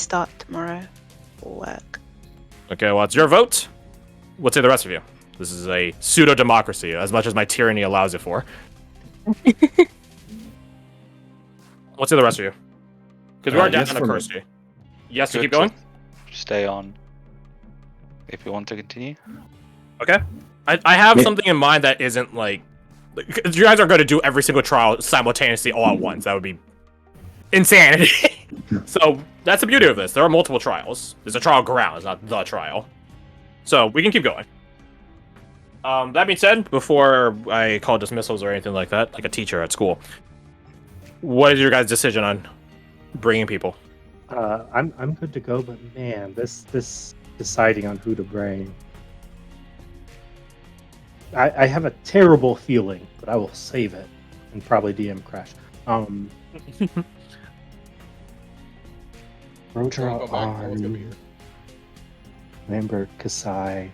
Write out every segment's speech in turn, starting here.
start tomorrow for work. Okay, well, it's your vote. What say the rest of you? This is a pseudo-democracy, as much as my tyranny allows it for. What say the rest of you? Because we are down yes on a for me. currency. Yes, to Good keep going? Stay on. If you want to continue. Okay. I have Yeah. something in mind that isn't like... You guys are going to do every single trial simultaneously all at once. That would be insanity. So, that's the beauty of this. There are multiple trials. There's a trial ground, it's not the trial. So, we can keep going. That being said, before I call dismissals or anything like that, like a teacher at school, what is your guys' decision on bringing people? I'm good to go, but man, this deciding on who to bring, I have a terrible feeling, but I will save it and probably DM crash. Roger Arn, Lambert, Kasai.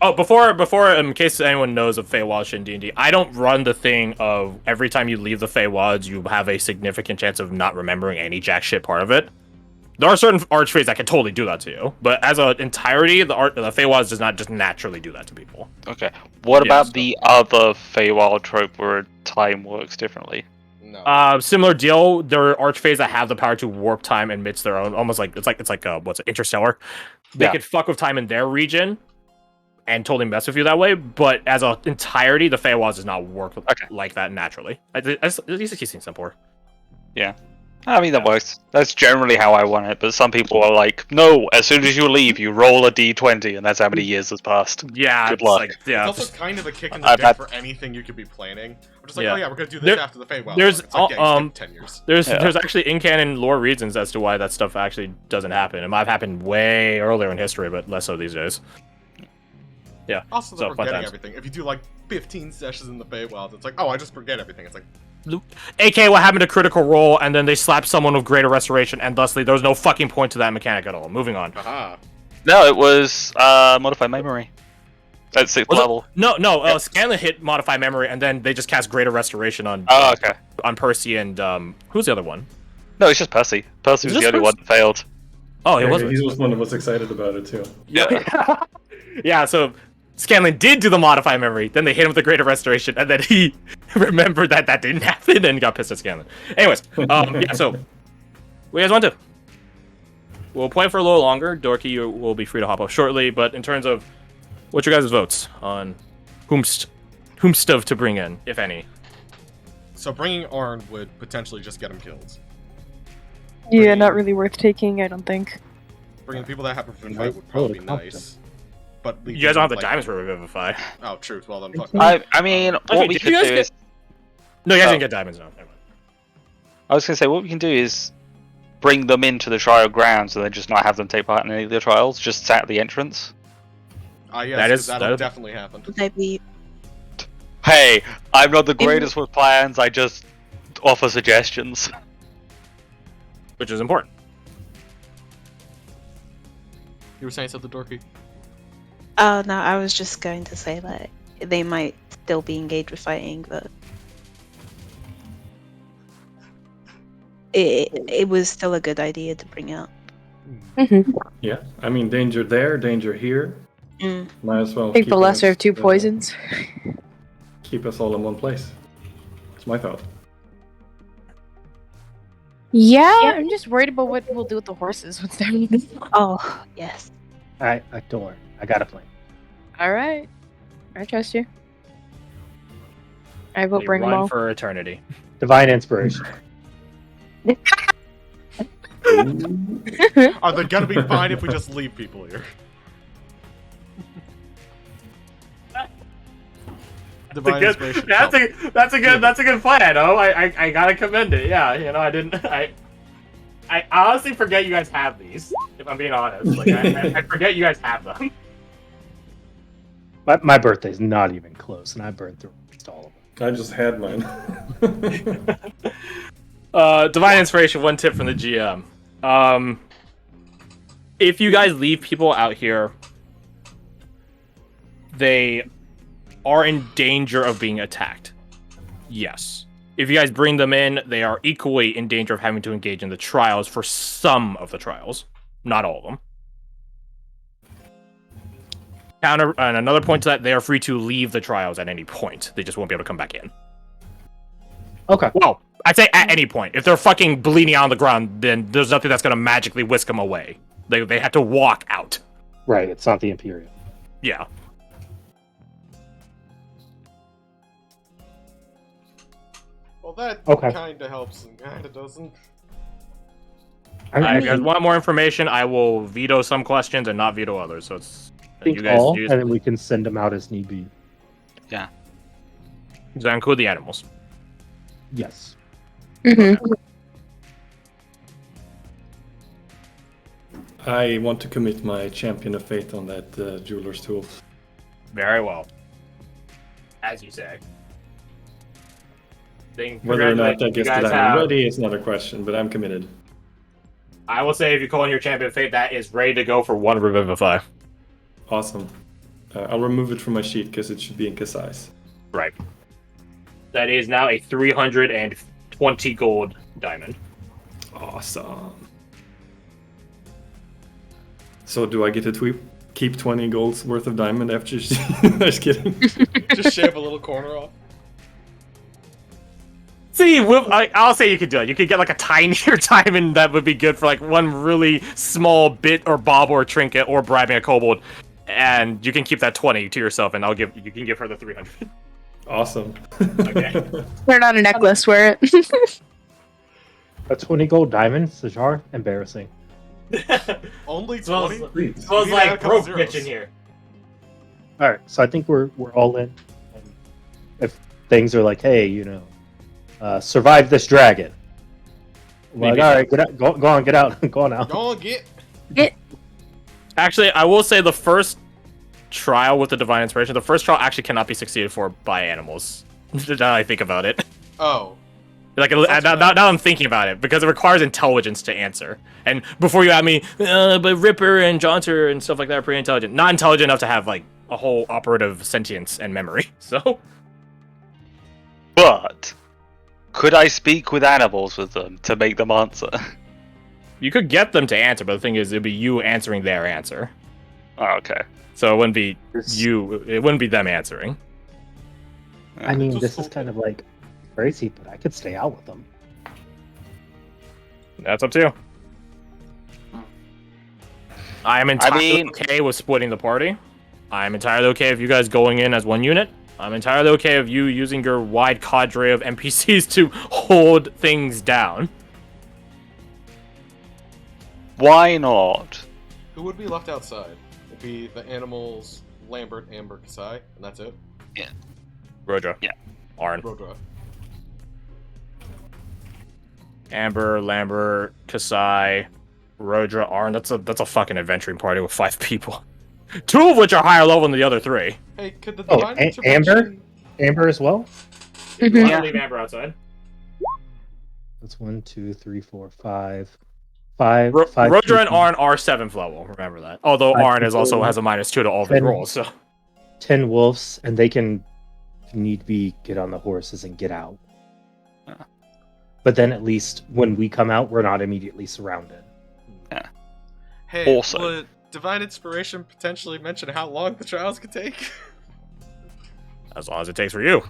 Oh, before, in case anyone knows of Feywilds in D&D, I don't run the thing of every time you leave the Feywilds, you have a significant chance of not remembering any jack shit part of it. There are certain archfays that can totally do that to you, but as an entirety, the Feywilds does not just naturally do that to people. Okay. What Yeah, about so- the other Feywild trope where time works differently? No. Similar deal. There are archfays that have the power to warp time amidst their own, almost like it's like what's it, Interstellar. They Yeah. could fuck with time in their region and totally mess with you that way. But as an entirety, the Feywilds does not work like that naturally. It's keeping simpler. Yeah. I mean, that works. That's generally how I want it, but some people are like, no, as soon as you leave, you roll a d20, and that's how many years has passed. Yeah, Good it's luck. like yeah. It's also kind of a kick in the I've dick had- for anything you could be planning. We're just like, Yeah. oh yeah, we're gonna do this There- after the Feywild. there's, It's like, yeah, you skipped 10 years. There's actually in-canon lore reasons as to why that stuff actually doesn't happen. It might have happened way earlier in history, but less so these days. Yeah. Also, So, they're fun forgetting times. everything. If you do like 15 sessions in the Feywild, it's like, oh, I just forget everything. It's like, AK, what happened to Critical Role, and then they slapped someone with Greater Restoration, and thusly there was no fucking point to that mechanic at all. Moving on. haha. No, it was modified memory. At 6th Was it? level. No. Scanlan hit Modify Memory, and then they just cast Greater Restoration on Oh, okay. on Percy and who's the other one? No, it's just Percy. Percy Is was this the only one that failed. Oh, it Yeah, was. he was one that was excited about it too. Yeah. Yeah, so Scanlan did do the Modify Memory, then they hit him with the Greater Restoration, and then he remembered that didn't happen and got pissed at Scanlan. Anyways, yeah, so what do you guys want to do? We'll play for a little longer. Dorky, you will be free to hop off shortly, but in terms of what's your guys' votes on whomstuff to bring in, if any? So bringing Arn would potentially just get him killed. Yeah, not really worth taking, I don't think. Bringing people that have Revivify would probably be nice. But You guys don't have the diamonds for Revivify. Oh, truth. Well, then fuck. I mean, Okay, what we did could you guys do get- is... No, you guys Oh. didn't get diamonds, no. Never mind. I was going to say, what we can do is bring them into the trial grounds and then just not have them take part in any of the trials, just sat at the entrance. Ah, yes, That 'cause is- that'll that- definitely happen. Maybe Hey, I'm not the greatest with plans, I just offer suggestions. Which is important. You were saying something, Dorky? Oh no, I was just going to say that they might still be engaged with fighting, but it was still a good idea to bring out. Yeah, I mean, danger there, danger here. Mm. Might as well I think the keep lesser us, of two poisons. Keep us all in one place. That's my thought. Yeah, I'm just worried about what we'll do with the horses once they're Oh yes, I don't worry. I got a plan. Alright. I trust you. I will They bring them run all. for eternity. Divine inspiration. Are they gonna be fine if we just leave people here? Divine inspiration. That's a good plan. Oh, I gotta commend it. Yeah, you know, I honestly forget you guys have these. If I'm being honest, like I forget you guys have them. My birthday's not even close, and I burned through almost all of them. I just had mine. Divine inspiration. One tip from the GM. If you guys leave people out here, they are in danger of being attacked. Yes. If you guys bring them in, they are equally in danger of having to engage in the trials for some of the trials, not all of them. And another point to that, they are free to leave the trials at any point. They just won't be able to come back in. Okay. Well, I'd say at any point. If they're fucking bleeding out on the ground, then there's nothing that's going to magically whisk them away. They have to walk out. Right, it's not the Imperial. Yeah. Well, that Okay. kind of helps and kind of doesn't. If you guys want more information, I will veto some questions and not veto others. So it's think you guys all, use. and then we can send them out as need be. Does that include the animals? Yes. Mm-hmm. I want to commit my champion of fate on that jeweler's tool. Very well. As you say. Whether or not that gets the diamond have... ready is another question, but I'm committed. I will say if you call in your champion of fate, that is ready to go for 1 Revivify. Awesome. I'll remove it from my sheet because it should be in Kasai's. Right. That is now a 320 gold diamond. Awesome. So do I get to keep 20 golds worth of diamond after? Just kidding. Just shave a little corner off. See, I'll say you could do it. You could get like a tinier diamond that would be good for like one really small bit or bob or trinket or bribing a kobold, and you can keep that 20 to yourself, and you can give her the 300. Awesome. Okay. Wear it on a necklace. Wear it. A 20 gold diamond, Sajar? Embarrassing. Only Smells 20? smells We need to add a like couple broke bitch zeros. in here. Alright, so I think we're all in. And if things are like, hey, survive this dragon. Like, Maybe. alright, get out, go on, get out, go on out. Go on, get. Actually, I will say the first trial with the Divine Inspiration, the first trial actually cannot be succeeded for by animals. Now I think about it. Oh. Like now I'm thinking about it, because it requires intelligence to answer. And before you add me, but Ripper and Jaunter and stuff like that are pretty intelligent. Not intelligent enough to have like a whole operative sentience and memory. So, But could I speak with animals with them to make them answer? you could get them to answer, but the thing is, it'd be you answering their answer. Oh, okay. So it wouldn't be This- it wouldn't be them answering. I mean, Just this is hold kind of like crazy, but I could stay out with them. That's up to you. I am entirely mean- okay with splitting the party. I'm entirely okay if you guys going in as one unit. I'm entirely okay if you using your wide cadre of NPCs to hold things down. Why not? Who would be left outside? It'd be the animals, Lambert, Amber, Kasai, and that's it. Rodra. Yeah. Arn. Rodra. Amber, Lambert, Kasai, Rodra, Arn. That's a fucking adventuring party with 5 people. 2 of which are higher level than the other 3. Hey, could the Oh, divine Amber? intervention... Amber as well? You Mhm. want Yeah. to leave Amber outside? That's 1, 2, 3, 4, 5. 5. Rodra and Arn are 7th level. Remember that. Although 5 Arn has people. a -2 to all of his 10. rolls. So 10 wolves, and they can, if need be, get on the horses and get out. But then at least when we come out, we're not immediately surrounded. Hey, Also- would divine inspiration potentially mention how long the trials could take? as long as it takes for you.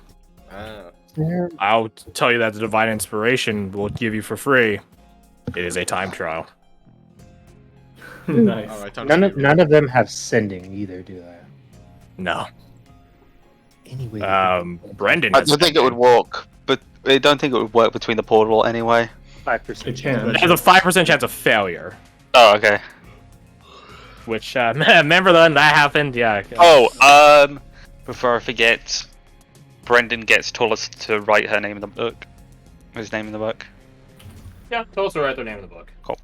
I'll tell you that the Divine Inspiration will give you for free. It is a time trial. Nice. Alright, time to None of them have sending either, do they? No. Anyway, Brendan I has don't think it would work, but I don't think it would work between the portal anyway. 5%. It can. It has a 5% chance of failure. Oh, okay. Which, remember when that happened? Yeah. Oh, before I forget, Brendan gets Tullus to write her name in the book. His name in the book. Yeah, Tullus will write their name in the book. Cool.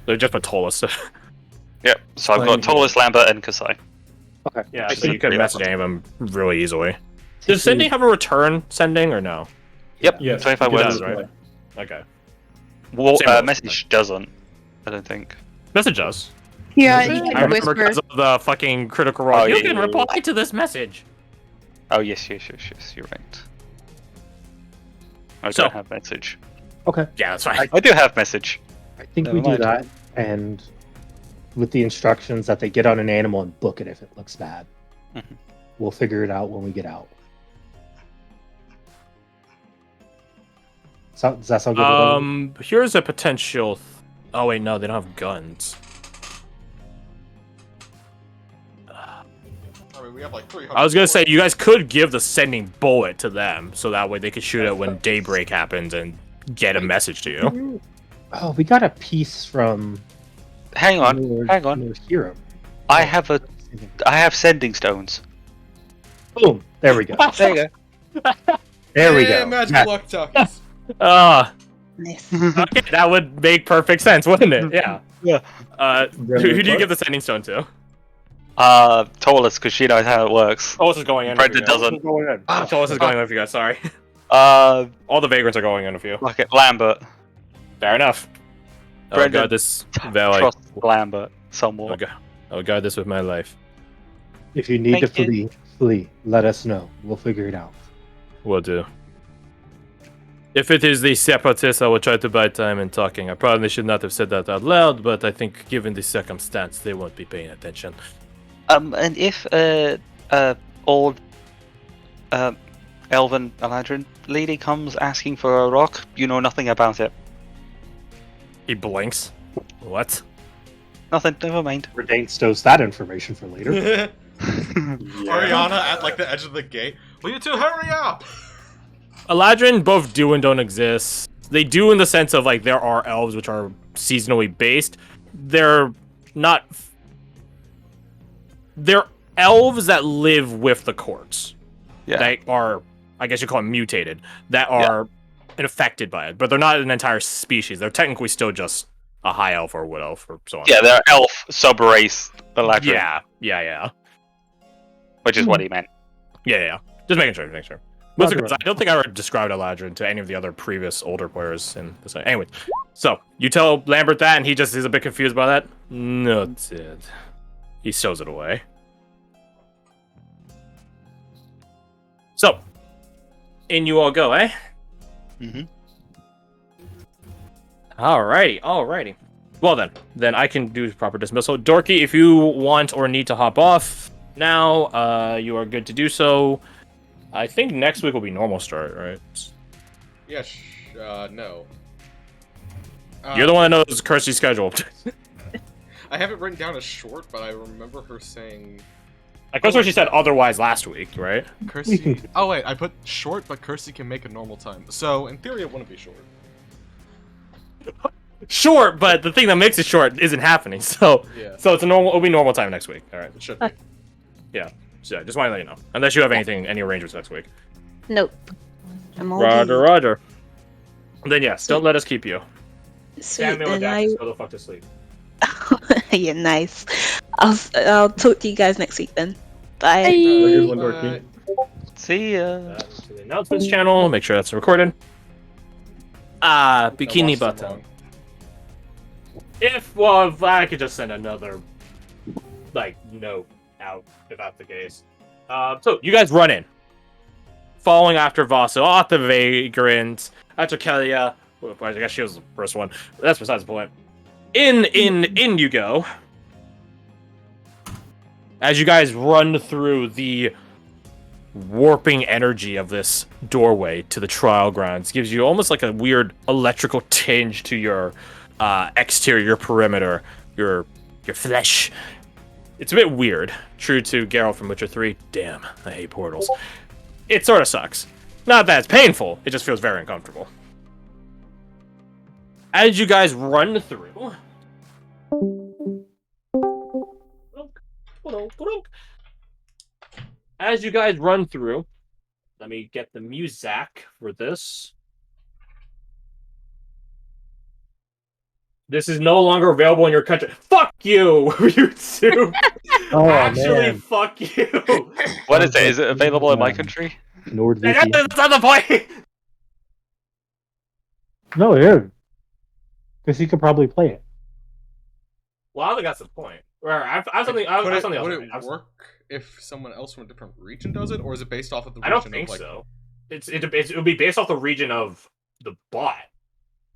They're just put Tullus. Yep. So I've got Tullus, Lambert, and Kasai. Okay. Yeah, I so you think could pretty message much. any of them really easily. Does sending have a return sending or no? Yep. Yes. 25 It words. does, right? Okay. Well, Same words, message doesn't. I don't think. Message does. Yeah, Does you it? can I remember whisper. because of the fucking critical role. Oh, You yeah, can yeah, reply to this message. Oh yes. You're right. I So- don't have message. Okay. Yeah, that's fine. I do have message. I think Never we do mind. that, and with the instructions that they get on an animal and book it if it looks bad. Mhm. We'll figure it out when we get out. So, does that sound good? with everyone? Here's a potential. Oh wait, no, they don't have guns. I mean, we have like 300. I was gonna say you guys could give the sending bullet to them, so that way they could shoot it when daybreak happens and get a message to you. Oh, we got a piece from. Hang on. Hang on. Lord Hero. I have sending stones. Boom! There we go. There you go. There we Yeah, go. magic That- luck talkies. Nice. Okay, that would make perfect sense, wouldn't it? Yeah. Yeah. Who do you give the sending stone to? Tallest, because she knows how it works. Tolus is going in. Brenda with you guys. doesn't. Tolus is going in with you guys. Sorry. Like All the vagrants are going in with you. it, Lambert. Fair enough. Oh Brenda, god, this valley. Trust Lambert Oh somewhat. god, I'll guard this with my life. If you need to Thank you. flee, let us know. We'll figure it out. Will do. If it is the separatists, I will try to buy time in talking. I probably should not have said that out loud, but I think given the circumstance, they won't be paying attention. And if old Elven Eladrin lady comes asking for a rock, you know nothing about it. He blinks. What? Nothing. Never mind. Redane stows that information for later. Ariana at like the edge of the gate. Will you two hurry up? Eladrin both do and don't exist. They do in the sense of like there are elves which are seasonally based. They're not. They're elves that live with the courts. Yeah. They are, I guess you call them mutated. That are affected by it, but they're not an entire species. They're technically still just a high elf or a wood elf or so on. Yeah, they're elf sub-race Eladrin, Yeah. which is what he meant. Yeah. Just making sure. Mostly because I don't think I ever described Eladrin to any of the other previous older players in this. Anyway, so you tell Lambert that, and he just is a bit confused by that. Noted. He stows it away. So, in you all go, eh? Mm-hmm. Alrighty. Well then I can do proper dismissal. Dorky, if you want or need to hop off now, you are good to do so. I think next week will be normal start, right? Yes. No. You're the one that knows Kirsty's schedule. I have it written down as short, but I remember her saying Like that's what she said otherwise last week, right? Kirsty. Oh wait, I put short, but Kirsty can make a normal time. So in theory, it wouldn't be short. Short, but the thing that makes it short isn't happening. So Yeah. it's a normal. It'll be normal time next week. All right. It should be. Yeah. So just want to let you know. Unless you have any arrangements next week. Nope. I'm all Roger. Then yes, don't let us keep you. Sweet, Samuel and Jackson, go the fuck to sleep. yeah, nice. I'll talk to you guys next week then. Bye. Good one, Bye. Dorky. See ya. That's to the announcements channel. Make sure that's recorded. Bikini I watched button. them wrong. If I could just send another note out if that's the case. So you guys run in, following after Vaso, off the vagrant, after Kelia. Well, I guess she was the first one. That's besides the point. In you go. As you guys run through the warping energy of this doorway to the trial grounds, gives you almost like a weird electrical tinge to your exterior perimeter, your flesh. It's a bit weird. True to Geralt from Witcher 3. Damn, I hate portals. It sort of sucks. Not that it's painful, it just feels very uncomfortable. As you guys run through... As you guys run through... Let me get the music for this. This is no longer available in your country. Fuck you, YouTube. Oh, Actually, man. fuck you. What is it? Is it available in my country? NordVPN. That's not the point. No, it is. Because you could probably play it. Well, I don't think that's the point. I have something. I Would have it, something else. would it work if someone else from a different region does it, or is it based off of the I region don't think of, like, so. It would be based off the region of The bot.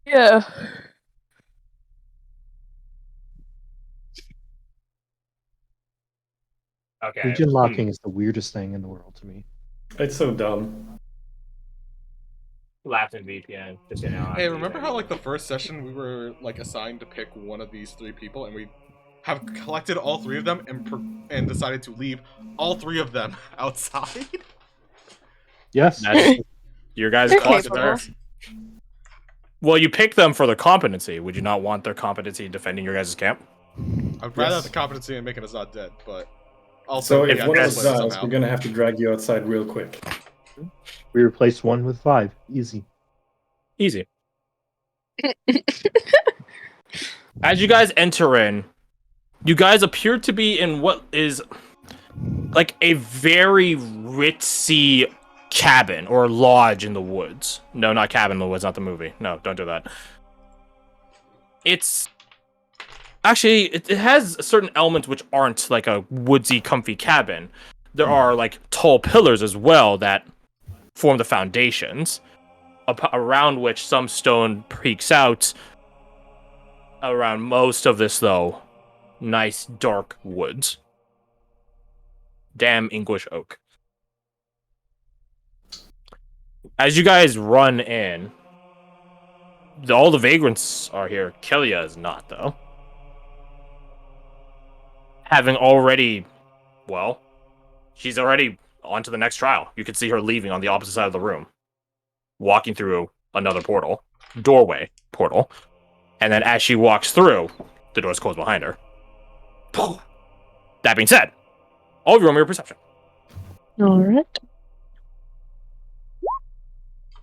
Yeah. Okay. Region locking is the weirdest thing in the world to me. It's so dumb. Lapton VPN. Just you know. Hey, remember how like the first session we were like assigned to pick one of these 3 people, and we have collected all 3 of them and decided to leave all 3 of them outside? Yes. That's your guys' They're closet capable. there. Well, you pick them for their competency. Would you not want their competency in defending your guys' camp? I'd rather have Yes. the competency in making us not dead, but also So we if have one to of that's- us split it dies, somehow. we're gonna have to drag you outside real quick. We replaced 1 with 5. Easy. Easy. As you guys enter in, you guys appear to be in what is like a very ritzy cabin or lodge in the woods. No, not cabin in the woods, not the movie. No, don't do that. It's actually it has certain elements which aren't like a woodsy, comfy cabin. There are like tall pillars as well that form the foundations, around which some stone peeks out. Around most of this, though, nice dark woods. Damn English oak. As you guys run in, all the vagrants are here. Kelia is not, though. Having already, well, she's already on to the next trial. You can see her leaving on the opposite side of the room, walking through another doorway portal. And then as she walks through, the door's closed behind her. That being said, all of you roll me your perception. All right.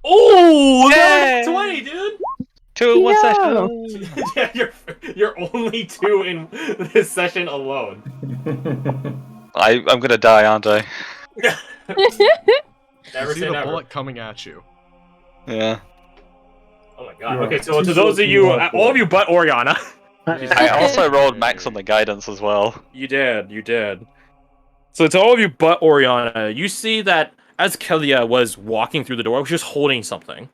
Oh, Yay! 20, dude. 2 in 1 Yeah. session. Yeah, you're only 2 in this session alone. I'm gonna die, aren't I? Never You see say the never. bullet coming at you. Yeah. Oh my god. You are Okay, so too to those slow of you, to mark all of it. you but Oriana, I also rolled max on the guidance as well. you did. So to all of you but Oriana, you see that as Kelia was walking through the door, she was holding something,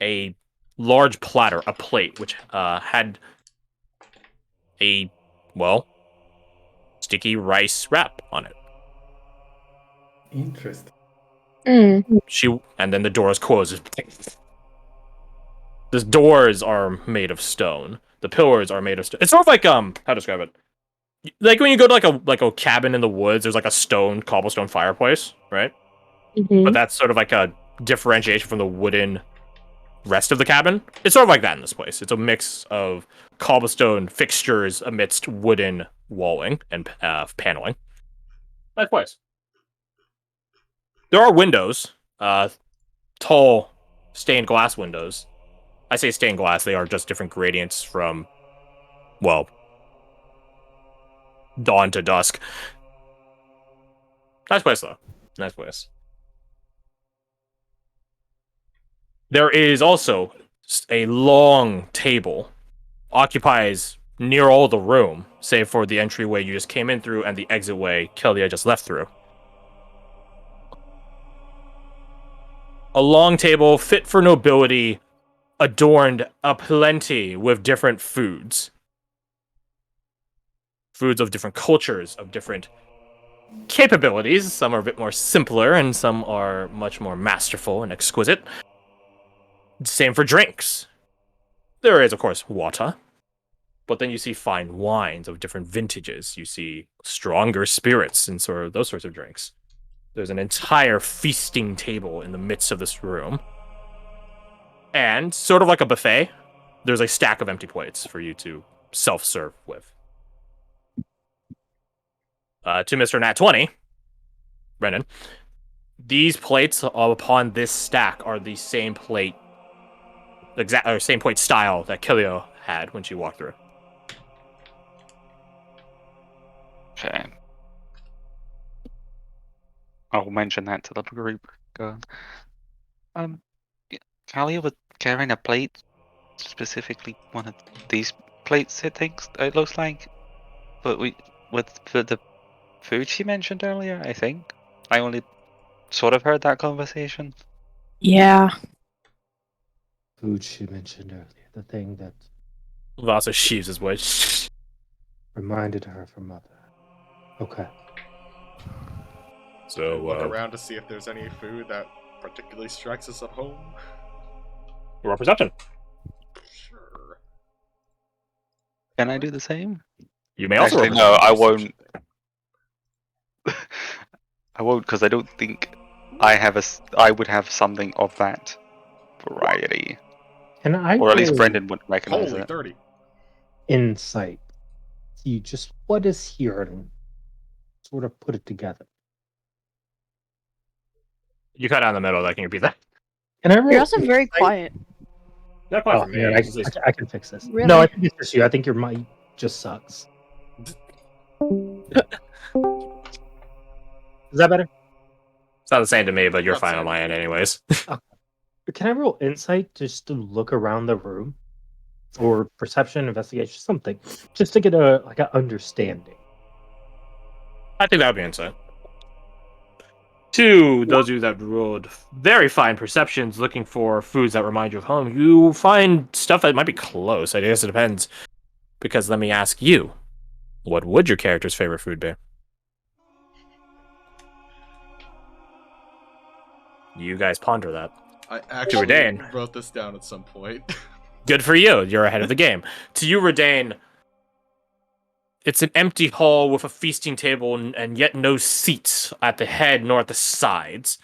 a large platter, a plate, which had a sticky rice wrap on it. Interesting. And then the doors close. The doors are made of stone. The pillars are made of stone. It's sort of like how to describe it? Like when you go to like a cabin in the woods, there's like a cobblestone fireplace, right? But that's sort of like a differentiation from the wooden rest of the cabin. It's sort of like that in this place. It's a mix of cobblestone fixtures amidst wooden walling and paneling. Nice place. There are windows, tall stained glass windows. I say stained glass, they are just different gradients from, dawn to dusk. Nice place, though. Nice place. There is also a long table, occupies near all the room, save for the entryway you just came in through and the exit way Kelia just left through. A long table fit for nobility, adorned aplenty with different foods. Foods of different cultures, of different capabilities. Some are a bit more simpler, and some are much more masterful and exquisite. Same for drinks. There is, of course, water. But then you see fine wines of different vintages. You see stronger spirits and sort of those sorts of drinks. There's an entire feasting table in the midst of this room. And sort of like a buffet, there's a stack of empty plates for you to self-serve with. To Mr. Nat 20, Brennan, these plates upon this stack are the same plate, same plate style that Kilio had when she walked through. Okay. I'll mention that to the group. Go on. Kalia was carrying a plate, specifically one of these plates. It looks like, but with the food she mentioned earlier. I think I only sort of heard that conversation. Yeah. food she mentioned earlier, the thing that Vaso sheaves his voice. reminded her of her mother. Okay. So, Look around to see if there's any food that particularly strikes us at home. roll perception. Sure. Can I do the same? You may also Actually, roll no, I perception. won't. I won't because I don't think I would have something of that variety, Can I or at least roll Brendan would recognize Holy it. 30. insight? See just what is here and sort of put it together. You cut out in the middle. I can repeat that. Can I roll? You're also very insight? quiet. Not quite Oh for me. man, It's just- I can fix this. Really? No, I think it's just you. I think your mic just sucks. Is that better? it's not the same to me, but you're Not fine same. on my end, anyways. Can I roll insight just to look around the room, or perception, investigation, something, just to get a an understanding? I think that would be insight. To those of you that rolled very fine perceptions looking for foods that remind you of home, you find stuff that might be close. I guess it depends. Because let me ask you, what would your character's favorite food be? You guys ponder that. I actually Redain. wrote this down at some point. Good for you. You're ahead of the game. To you, Redain, it's an empty hall with a feasting table and yet no seats at the head nor at the sides.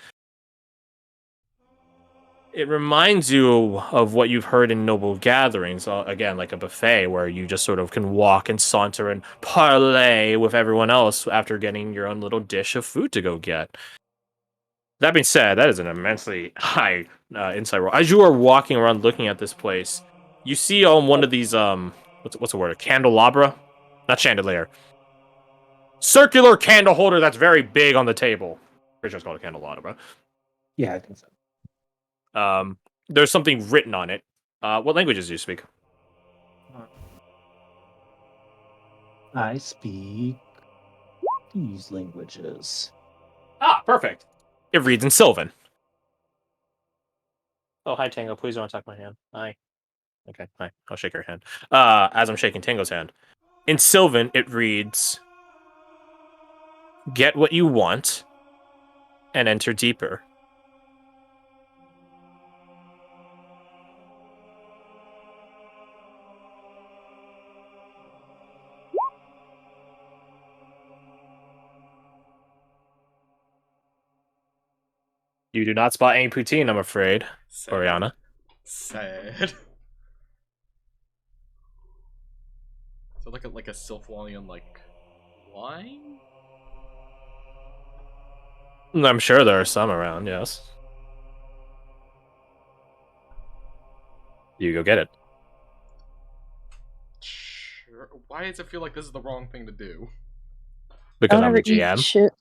It reminds you of what you've heard in noble gatherings, again, like a buffet where you just sort of can walk and saunter and parlay with everyone else after getting your own little dish of food to go get. That being said, that is an immensely high insight roll. As you are walking around looking at this place, you see on one of these what's the word? A candelabra, not chandelier. Circular candle holder that's very big on the table. Pretty sure it's called a candelabra. Yeah, I think so. There's something written on it. What languages do you speak? I speak these languages. Ah, perfect. It reads in Sylvan. Oh, hi, Tango. Please don't attack my hand. Hi. Okay, hi. I'll shake your hand. As I'm shaking Tango's hand. In Sylvan, it reads, "Get what you want and enter deeper." You do not spot any poutine, I'm afraid, Sad. Oriana. Sad. So like a Sylphwalian like wine? I'm sure there are some around, yes. You go get it. Sure. Why does it feel like this is the wrong thing to do? Because Don't I'm the ever eat GM. shit.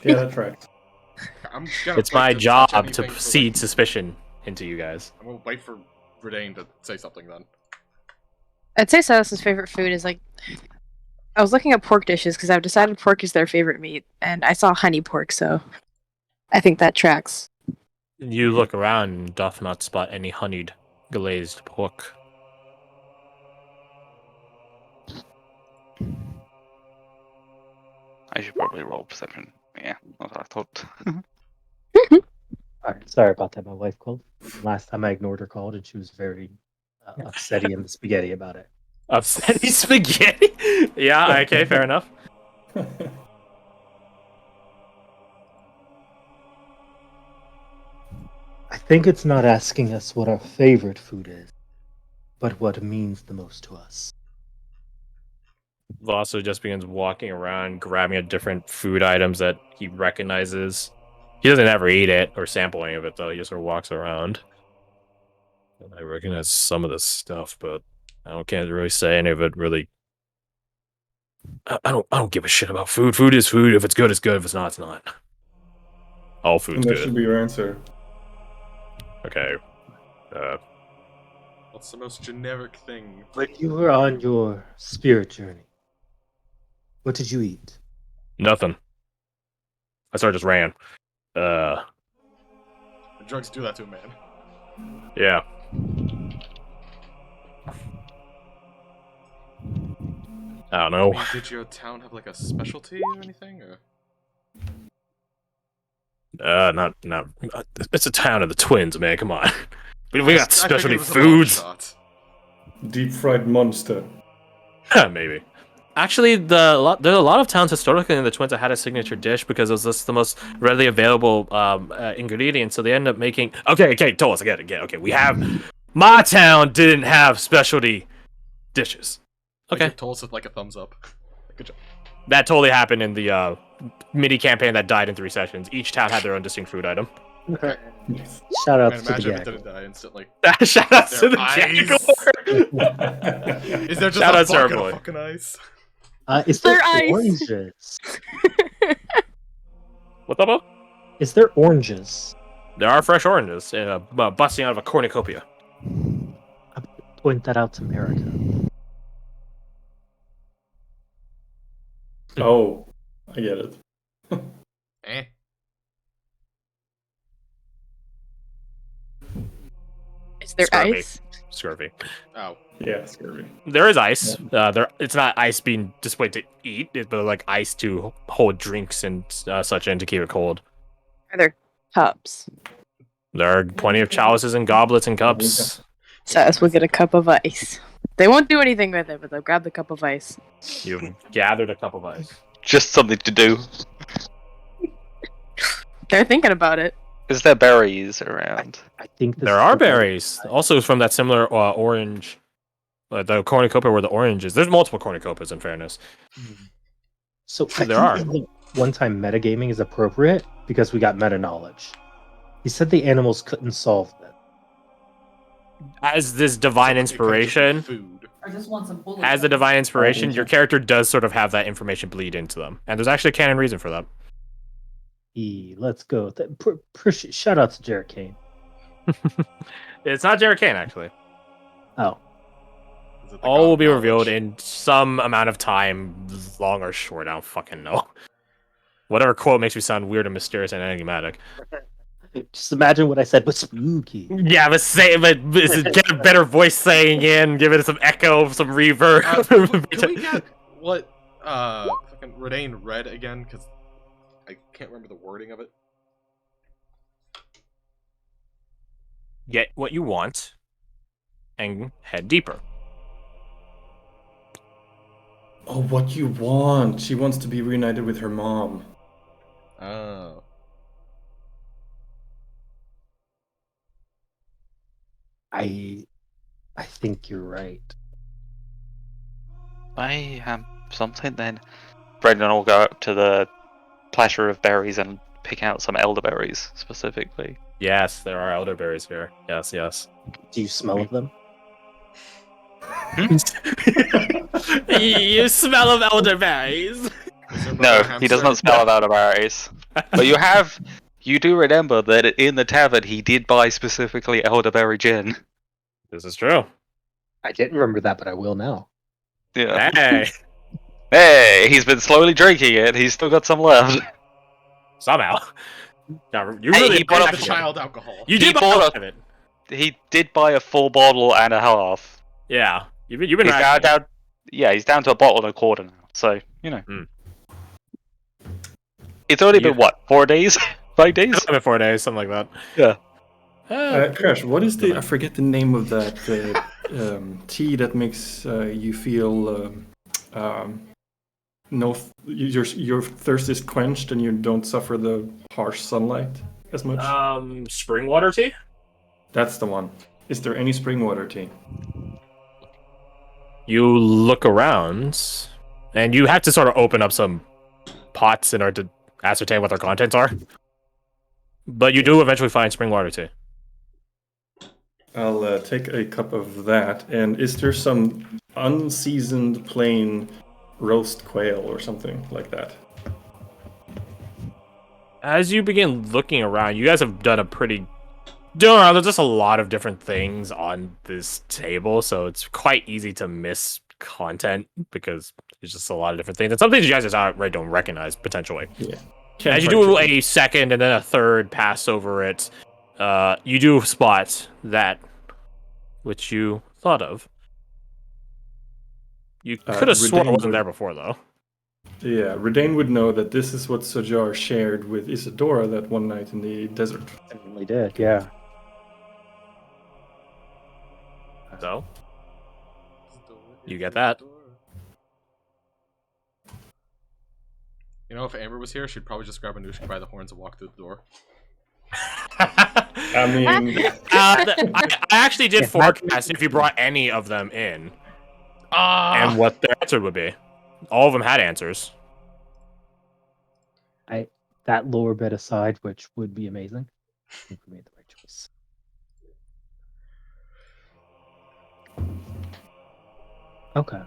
Yeah, that's right. I'm gonna It's wait my to job touch to anything for, seed like, suspicion into you guys. I'm gonna wait for Redain to say something then. I'd say Silas's favorite food is like. I was looking at pork dishes because I've decided pork is their favorite meat, and I saw honey pork, so I think that tracks. You look around and doth not spot any honeyed glazed pork. I should probably roll perception. Yeah, that's what I thought. All right, sorry about that. My wife called. Last time I ignored her call, and she was very upsetty and spaghetti about it. Upsetty spaghetti? Yeah, okay, fair enough. I think it's not asking us what our favorite food is, but what means the most to us. Vaso just begins walking around, grabbing at different food items that he recognizes. He doesn't ever eat it or sample any of it, though. He just sort of walks around. And I recognize some of this stuff, but can't really say any of it really. I don't give a shit about food. Food is food. If it's good, it's good. If it's not, it's not. All food's And that good. should be your answer. Okay. What's the most generic thing? When you were on your spirit journey, what did you eat? Nothing. I sort of just ran. Drugs do that to a man. Yeah. I don't know. I mean, did your town have like a specialty or anything? Or? Not. It's a town of the twins, man. Come on. We got I figured specialty it was a long foods. shot. Deep fried monster. Maybe. Actually, there's a lot of towns historically in the Twins that had a signature dish because it was just the most readily available ingredient. So they end up making. Okay, tell us again. Okay, we have. My town didn't have specialty dishes. Okay, Told us with like a thumbs up. Good job. that totally happened in the mini campaign that died in 3 sessions. Each town had their own distinct food item. Shout out Man, to the imagine if it gag. didn't die instantly. Shout out to Their the eyes. Jaguar. Is there just Shout a out to our bucket boy. of fucking ice? Is there Their eyes. oranges? What's up, Bo? Is there oranges? There are fresh oranges busting out of a cornucopia. Point that out to America. Oh, I get it. Eh. Is there Scurvy. ice? Scurvy. Oh. Yeah, scary. There is ice. It's not ice being displayed to eat, but like ice to hold drinks and such and to keep it cold. Are there cups? There are plenty of chalices and goblets and cups. Sass will get a cup of ice. They won't do anything with it, but they'll grab the cup of ice. You've gathered a cup of ice. Just something to do. They're thinking about it. Is there berries around? I think this There is are the- berries. Also from that similar orange. The cornucopia where the orange is. There's multiple cornucopias in fairness. So I There are. think one-time metagaming is appropriate because we got meta knowledge. He said the animals couldn't solve them. As this divine It could just be inspiration, Food. I just want some bullets. as the divine inspiration, your character does sort of have that information bleed into them. And there's actually a canon reason for that. Let's go. Shout out to Jared Kane. It's not Jared Kane, actually. Oh, Is it the All god will of be knowledge? revealed in some amount of time, long or short. I don't fucking know. Whatever quote makes me sound weird and mysterious and enigmatic. just imagine what I said, but spooky. Yeah, but get a better voice saying in, give it some echo, some reverb. Can we get what fucking Redane read again? Because I can't remember the wording of it. Get what you want and head deeper. Oh, what you want? She wants to be reunited with her mom. Oh. I think you're right. I have something then. Brendan will go up to the platter of berries and pick out some elderberries specifically. Yes, there are elderberries here. Yes. Do you smell of them? You smell of elderberries. Is there No, Brother he does Hamster? not smell of elderberries. But you do remember that in the tavern he did buy specifically elderberry gin. This is true. I didn't remember that, but I will now. Yeah. Hey, Hey, he's been slowly drinking it. He's still got some left. somehow. Now, you Hey, really he bought It's up the actually- child alcohol. You he did buy bought a of it. He did buy a full bottle and a half. Yeah, you've been He's now rationing. down. Yeah, he's down to a bottle and a quarter now. So Mm. It's only You- been what, 4 days, 5 days? It's been 4 days, something like that. Yeah. Crash, what is the? I forget the name of that tea that makes you feel your thirst is quenched and you don't suffer the harsh sunlight as much. Spring water tea. That's the one. Is there any spring water tea? You look around, and you have to sort of open up some pots in order to ascertain what their contents are. But you do eventually find spring water tea. I'll take a cup of that. And is there some unseasoned plain roast quail or something like that? As you begin looking around, you guys have done a pretty... There's just a lot of different things on this table, so it's quite easy to miss content because there's just a lot of different things. And some things you guys just outright don't recognize, potentially. Yeah. As you do a second and then a third pass over it, You do spot that which you thought of. You could have sworn it Redain wasn't would- there before, though. Yeah, Redain would know that this is what Sojar shared with Isadora that one night in the desert. Definitely did, yeah. So you get that. You know, if Amber was here, she'd probably just grab Anushka by the horns and walk through the door. I mean, I actually did Yeah, forecast if you brought any of them in Ah! and what their answer would be. All of them had answers. That lower bit aside, which would be amazing. I think we made the right choice. Okay.